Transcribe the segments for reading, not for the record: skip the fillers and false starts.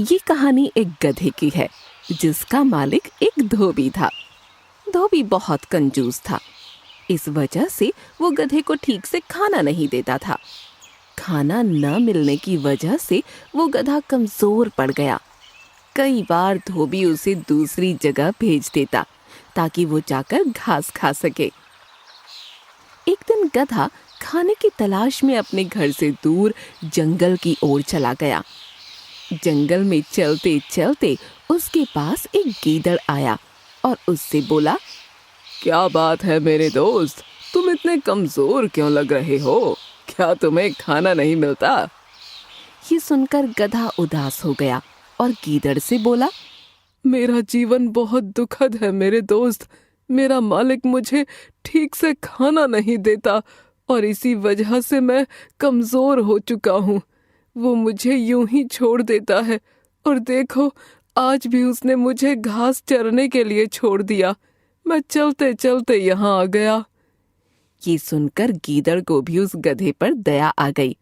ये कहानी एक गधे की है जिसका मालिक एक धोबी था। धोबी बहुत कंजूस था। इस वजह से वो गधे को ठीक से खाना नहीं देता था। खाना न मिलने की वजह से वो गधा कमजोर पड़ गया। कई बार धोबी उसे दूसरी जगह भेज देता ताकि वो जाकर घास खा सके। एक दिन गधा खाने की तलाश में अपने घर से दूर जंगल की ओर चला गया। जंगल में चलते चलते उसके पास एक गीदड़ आया और उससे बोला, क्या बात है मेरे दोस्त, तुम इतने कमजोर क्यों लग रहे हो? क्या तुम्हें खाना नहीं मिलता? ये सुनकर गधा उदास हो गया और गीदड़ से बोला, मेरा जीवन बहुत दुखद है मेरे दोस्त। मेरा मालिक मुझे ठीक से खाना नहीं देता और इसी वजह से मैं कमजोर हो चुका हूँ। वो मुझे यूं ही छोड़ देता है और देखो, आज भी उसने मुझे घास चरने के लिए छोड़ दिया। मैं चलते चलते यहाँ आ गया। ये सुनकर गीदड़ को भी उस गधे पर दया आ गई।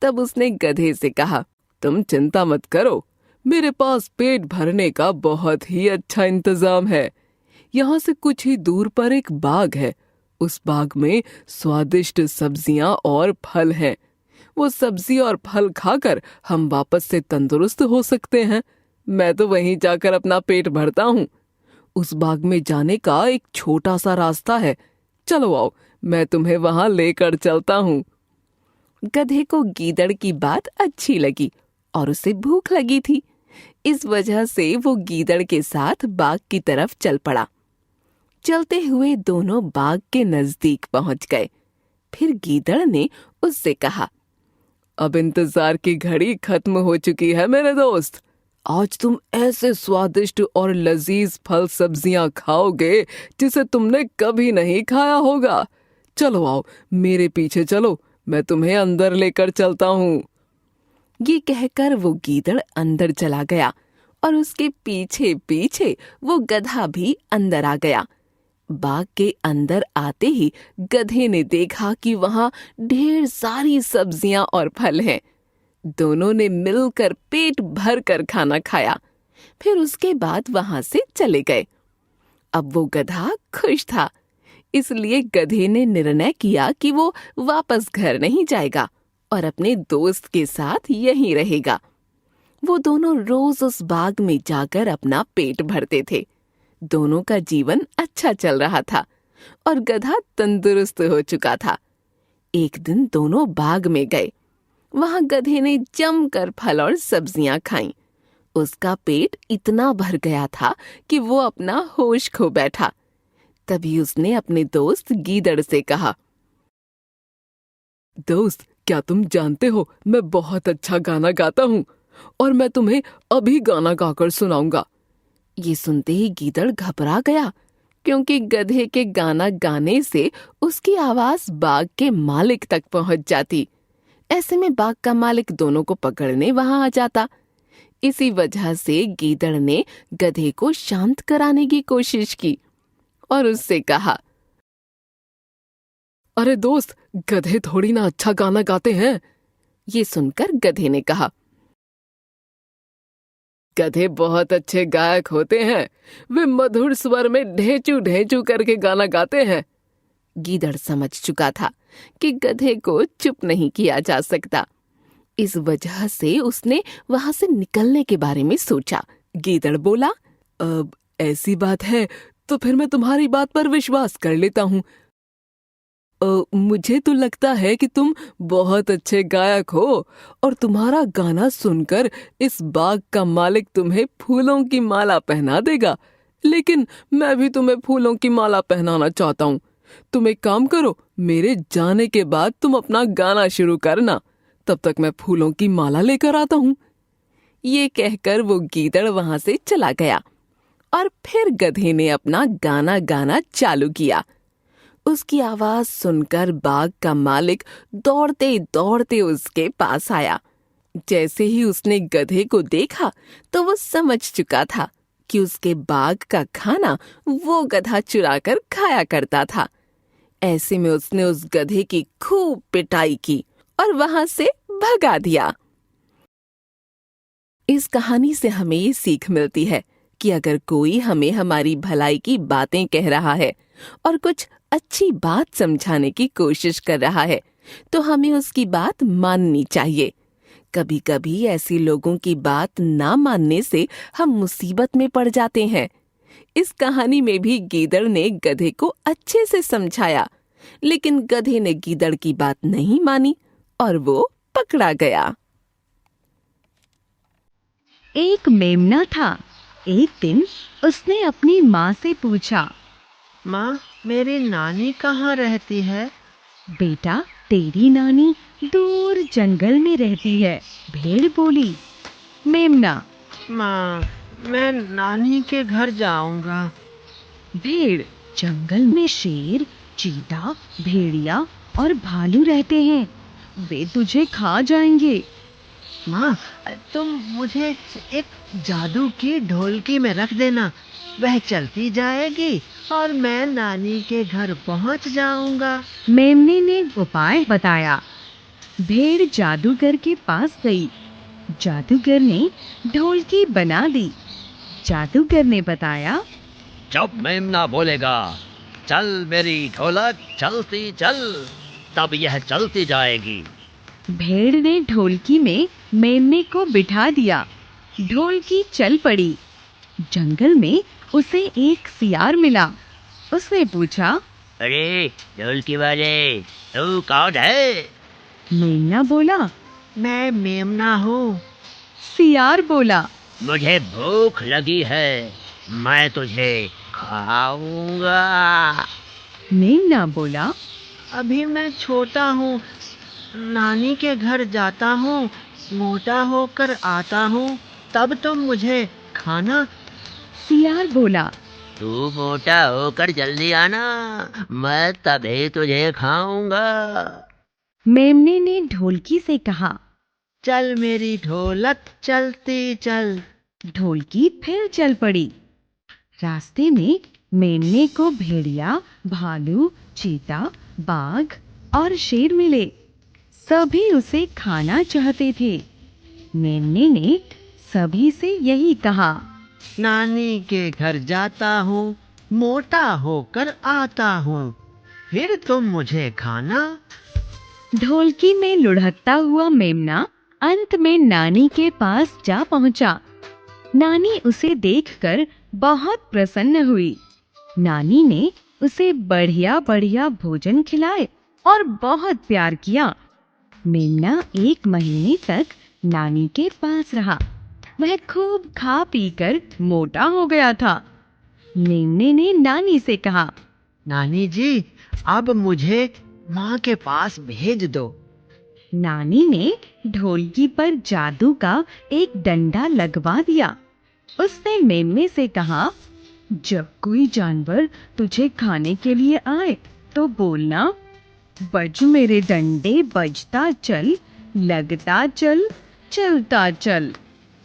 तब उसने गधे से कहा, तुम चिंता मत करो, मेरे पास पेट भरने का बहुत ही अच्छा इंतजाम है। यहाँ से कुछ ही दूर पर एक बाग है। उस बाग में स्वादिष्ट सब्जियां और फल हैं। वो सब्जी और फल खाकर हम वापस से तंदुरुस्त हो सकते हैं। मैं तो वहीं जाकर अपना पेट भरता हूँ। उस बाग में जाने का एक छोटा सा रास्ता है। चलो आओ, मैं तुम्हें वहां लेकर चलता हूँ। गधे को गीदड़ की बात अच्छी लगी और उसे भूख लगी थी। इस वजह से वो गीदड़ के साथ बाग की तरफ चल पड़ा। चलते हुए दोनों बाग के नजदीक पहुंच गए। फिर गीदड़ ने उससे कहा, अब इंतजार की घड़ी खत्म हो चुकी है मेरे दोस्त। आज तुम ऐसे स्वादिष्ट और लजीज फल सब्जियां खाओगे जिसे तुमने कभी नहीं खाया होगा। चलो आओ, मेरे पीछे चलो, मैं तुम्हें अंदर लेकर चलता हूँ। ये कहकर वो गीदड़ अंदर चला गया और उसके पीछे पीछे वो गधा भी अंदर आ गया। बाग के अंदर आते ही गधे ने देखा कि वहां ढेर सारी सब्जियां और फल हैं। दोनों ने मिलकर पेट भर कर खाना खाया। फिर उसके बाद वहां से चले गए। अब वो गधा खुश था, इसलिए गधे ने निर्णय किया कि वो वापस घर नहीं जाएगा और अपने दोस्त के साथ यहीं रहेगा। वो दोनों रोज उस बाग में जाकर अपना पेट भरते थे। दोनों का जीवन अच्छा चल रहा था और गधा तंदुरुस्त हो चुका था। एक दिन दोनों बाग में गए। वहां गधे ने जमकर फल और सब्जियां खाईं। उसका पेट इतना भर गया था कि वो अपना होश खो बैठा। तभी उसने अपने दोस्त गीदड़ से कहा, दोस्त, क्या तुम जानते हो मैं बहुत अच्छा गाना गाता हूँ और मैं तुम्हें अभी गाना गाकर सुनाऊंगा। ये सुनते ही गीदड़ घबरा गया, क्योंकि गधे के गाना गाने से उसकी आवाज बाग के मालिक तक पहुंच जाती। ऐसे में बाग का मालिक दोनों को पकड़ने वहां आ जाता। इसी वजह से गीदड़ ने गधे को शांत कराने की कोशिश की और उससे कहा, अरे दोस्त, गधे थोड़ी ना अच्छा गाना गाते हैं। ये सुनकर गधे ने कहा, गधे बहुत अच्छे गायक होते हैं। वे मधुर स्वर में ढेंचू ढेंचू करके गाना गाते हैं। गीदड़ समझ चुका था कि गधे को चुप नहीं किया जा सकता। इस वजह से उसने वहां से निकलने के बारे में सोचा। गीदड़ बोला, अब ऐसी बात है तो फिर मैं तुम्हारी बात पर विश्वास कर लेता हूँ। मुझे तो लगता है कि तुम बहुत अच्छे गायक हो और तुम्हारा गाना सुनकर इस बाग का मालिक तुम्हें फूलों की माला पहना देगा। लेकिन मैं भी तुम्हें फूलों की माला पहनाना चाहता हूँ। तुम एक काम करो, मेरे जाने के बाद तुम अपना गाना शुरू करना, तब तक मैं फूलों की माला लेकर आता हूँ। ये कहकर वो गीदड़ वहां से चला गया और फिर गधे ने अपना गाना गाना चालू किया। उसकी आवाज सुनकर बाग का मालिक दौड़ते दौड़ते उसके पास आया। जैसे ही उसने गधे को देखा तो वो समझ चुका था कि उसके बाग का खाना वो गधा चुराकर खाया करता था। ऐसे में उसने उस गधे की खूब पिटाई की और वहां से भगा दिया। इस कहानी से हमें ये सीख मिलती है कि अगर कोई हमें हमारी भलाई की बातें कह रहा है और कुछ अच्छी बात समझाने की कोशिश कर रहा है तो हमें उसकी बात माननी चाहिए। कभी कभी ऐसे लोगों की बात ना मानने से हम मुसीबत में पड़ जाते हैं। इस कहानी में भी गीदड़ ने गधे को अच्छे से समझाया, लेकिन गधे ने गीदड़ की बात नहीं मानी और वो पकड़ा गया। एक मेमना था। एक दिन उसने अपनी माँ से पूछा, माँ, मेरी नानी कहाँ रहती है? बेटा, तेरी नानी दूर जंगल में रहती है। भेड़ बोली। मेमना। माँ, मैं नानी के घर जाऊंगा। भेड़। जंगल में शेर, चीता, भेड़िया और भालू रहते हैं। वे तुझे खा जाएंगे। माँ, तुम मुझे एक जादू की ढोलकी में रख देना। वह चलती जाएगी और मैं नानी के घर पहुँच जाऊंगा। मेमने ने उपाय बताया। भेड़ जादूगर के पास गई। जादूगर ने ढोलकी बना दी। जादूगर ने बताया, जब मेमना बोलेगा, चल मेरी ढोलक चलती चल, तब यह चलती जाएगी। भेड़ ने ढोलकी में मेमने को बिठा दिया। ढोलकी चल पड़ी। जंगल में उसे एक सियार मिला। उसने पूछा, अरे ढोलकी वाले, तू कौन है? मेमना बोला। मैं मेमना हूँ। सियार बोला, मुझे भूख लगी है, मैं तुझे खाऊंगा। मेमना बोला, अभी मैं छोटा हूँ, नानी के घर जाता हूँ, मोटा होकर आता हूँ, तब तुम मुझे खाना। सियार बोला, तू मोटा होकर जल्दी आना, मैं तभी तुझे खाऊंगा। मेमने ने ढोलकी से कहा। चल मेरी ढोलक चलती चल। ढोलकी फिर चल पड़ी। रास्ते में मेमने को भेड़िया, भालू, चीता, बाघ और शेर मिले। सभी उसे खाना चाहते थे। मेमने ने सभी से यही कहा, नानी के घर जाता हूँ, मोटा होकर आता हूँ, फिर तुम मुझे खाना। ढोलकी में लुढ़कता हुआ मेमना अंत में नानी के पास जा पहुंचा। नानी उसे देखकर बहुत प्रसन्न हुई। नानी ने उसे बढ़िया बढ़िया भोजन खिलाए और बहुत प्यार किया। मेमना 1 महीने तक नानी के पास रहा। वह खूब खा पीकर मोटा हो गया था। मेमने ने नानी से कहा, नानी जी, अब मुझे माँ के पास भेज दो। नानी ने ढोलकी पर जादू का एक डंडा लगवा दिया। उसने मेमने से कहा, जब कोई जानवर तुझे खाने के लिए आए तो बोलना, बज मेरे डंडे बजता चल, लगता चल, चलता चल।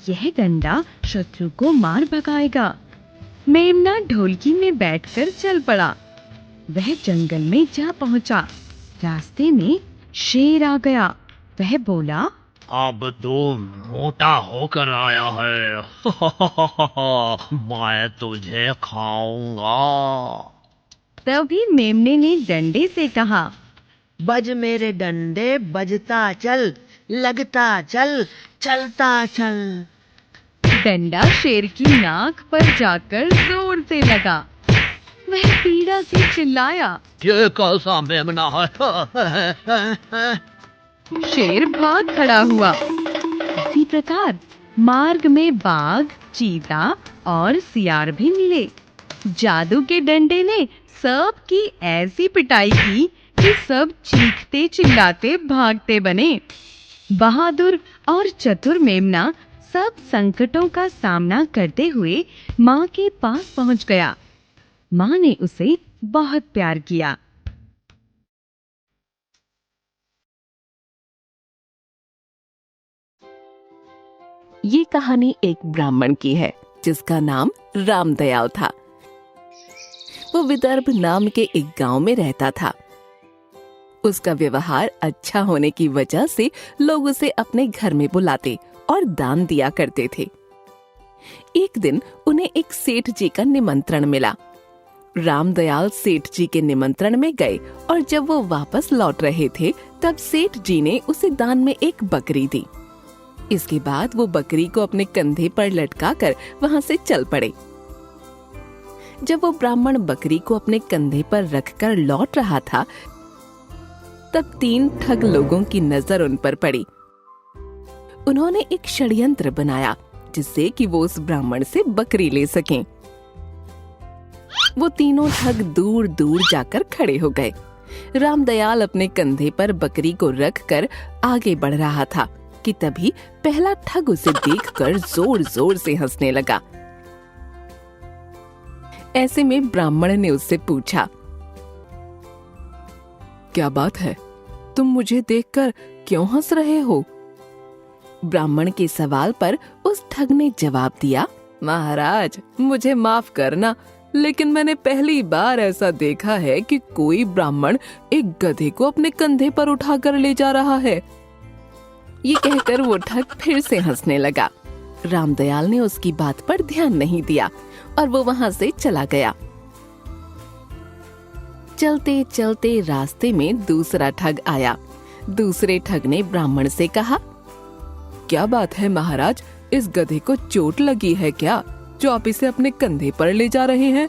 यह डंडा शत्रु को मार भगाएगा। मेमना ढोलकी में बैठकर चल पड़ा। वह जंगल में जा पहुंचा। रास्ते में शेर आ गया। वह बोला, अब तू मोटा होकर आया है, मैं तुझे खाऊंगा। तभी मेमने ने डंडे से कहा, बज मेरे डंडे बजता चल, लगता चल, चलता चल। डंडा शेर की नाक पर जाकर जोर से लगा। वह पीड़ा से चिल्लाया। ये कैसा मेमना है? शेर भाग खड़ा हुआ। इसी प्रकार मार्ग में बाघ, चीता और सियार भी मिले। जादू के डंडे ने सबकी ऐसी पिटाई की कि सब चीखते चिल्लाते भागते बने। बहादुर और चतुर मेमना सब संकटों का सामना करते हुए माँ के पास पहुँच गया। माँ ने उसे बहुत प्यार किया। ये कहानी एक ब्राह्मण की है जिसका नाम रामदयाल था। वो विदर्भ नाम के एक गांव में रहता था। उसका व्यवहार अच्छा होने की वजह से लोग उसे अपने घर में बुलाते और दान दिया करते थे। एक दिन उन्हें एक सेठ जी का निमंत्रण मिला। रामदयाल सेठ जी के निमंत्रण में गए और जब वो वापस लौट रहे थे तब सेठ जी ने उसे दान में एक बकरी दी। इसके बाद वो बकरी को अपने कंधे पर लटकाकर वहां से चल पड़े। जब वो ब्राह्मण बकरी को अपने कंधे पर रखकर लौट रहा था तब 3 ठग लोगों की नजर उन पर पड़ी। उन्होंने एक षड्यंत्र बनाया जिससे कि वो उस ब्राह्मण से बकरी ले सकें। वो तीनों ठग दूर दूर जाकर खड़े हो गए। रामदयाल अपने कंधे पर बकरी को रखकर आगे बढ़ रहा था कि तभी पहला ठग उसे देखकर जोर जोर से हंसने लगा। ऐसे में ब्राह्मण ने उससे पूछा, क्या बात है, तुम मुझे देखकर क्यों हंस रहे हो? ब्राह्मण के सवाल पर उस ठग ने जवाब दिया, महाराज, मुझे माफ करना, लेकिन मैंने पहली बार ऐसा देखा है कि कोई ब्राह्मण एक गधे को अपने कंधे पर उठाकर ले जा रहा है। ये कहकर वो ठग फिर से हंसने लगा। रामदयाल ने उसकी बात पर ध्यान नहीं दिया और वो वहां से चला गया। चलते चलते रास्ते में दूसरा ठग आया। दूसरे ठग ने ब्राह्मण से कहा, क्या बात है महाराज, इस गधे को चोट लगी है क्या, जो आप इसे अपने कंधे पर ले जा रहे हैं?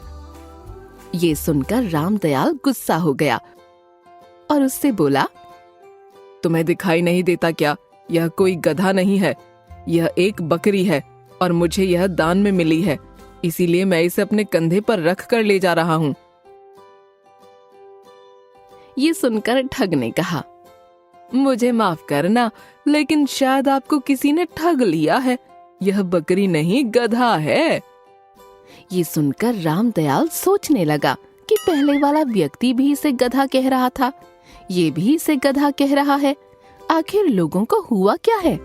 ये सुनकर रामदयाल गुस्सा हो गया और उससे बोला, तुम्हें दिखाई नहीं देता क्या, यह कोई गधा नहीं है, यह एक बकरी है और मुझे यह दान में मिली है, इसीलिए मैं इसे अपने कंधे पर रख कर ले जा रहा हूँ। ये सुनकर ठग ने कहा, मुझे माफ करना, लेकिन शायद आपको किसी ने ठग लिया है, यह बकरी नहीं गधा है। ये सुनकर रामदयाल सोचने लगा कि पहले वाला व्यक्ति भी इसे गधा कह रहा था, ये भी इसे गधा कह रहा है, आखिर लोगों को हुआ क्या है?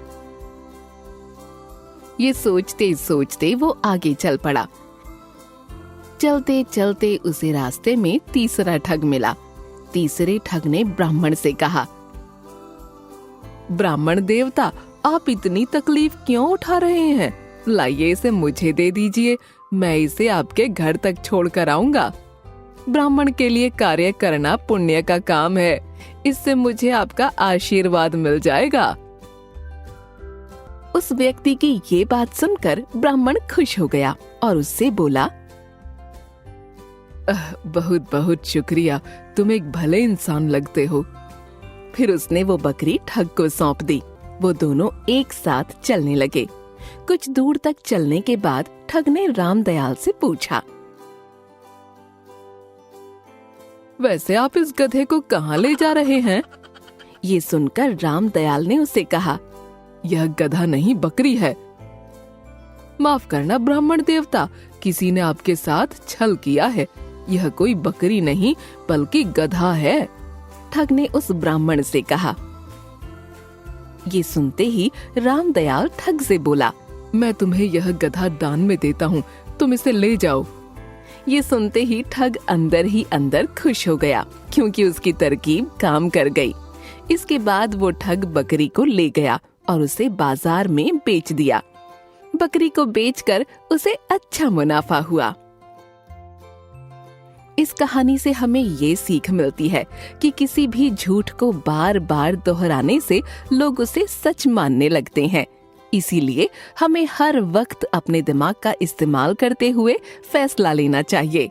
ये सोचते सोचते वो आगे चल पड़ा। चलते चलते उसे रास्ते में तीसरा ठग मिला। तीसरे ठग ने ब्राह्मण से कहा, ब्राह्मण देवता, आप इतनी तकलीफ क्यों उठा रहे हैं? लाइए इसे मुझे दे दीजिए, मैं इसे आपके घर तक छोड़ कर आऊंगा। ब्राह्मण के लिए कार्य करना पुण्य का काम है, इससे मुझे आपका आशीर्वाद मिल जाएगा। उस व्यक्ति की ये बात सुनकर ब्राह्मण खुश हो गया और उससे बोला, बहुत बहुत शुक्रिया, तुम एक भले इंसान लगते हो। फिर उसने वो बकरी ठग को सौंप दी। वो दोनों एक साथ चलने लगे। कुछ दूर तक चलने के बाद ठग ने रामदयाल से पूछा, वैसे आप इस गधे को कहाँ ले जा रहे हैं? ये सुनकर रामदयाल ने उसे कहा, यह गधा नहीं बकरी है। माफ करना ब्राह्मण देवता, किसी ने आपके साथ छल किया है, यह कोई बकरी नहीं बल्कि गधा है। ठग ने उस ब्राह्मण से कहा। ये सुनते ही रामदयाल ठग से बोला, मैं तुम्हें यह गधा दान में देता हूँ, तुम इसे ले जाओ। ये सुनते ही ठग अंदर ही अंदर खुश हो गया, क्योंकि उसकी तरकीब काम कर गई। इसके बाद वो ठग बकरी को ले गया और उसे बाजार में बेच दिया। बकरी को बेचकर उसे अच्छा मुनाफा हुआ। इस कहानी से हमें ये सीख मिलती है कि किसी भी झूठ को बार बार दोहराने से लोग उसे सच मानने लगते हैं। इसीलिए हमें हर वक्त अपने दिमाग का इस्तेमाल करते हुए फैसला लेना चाहिए।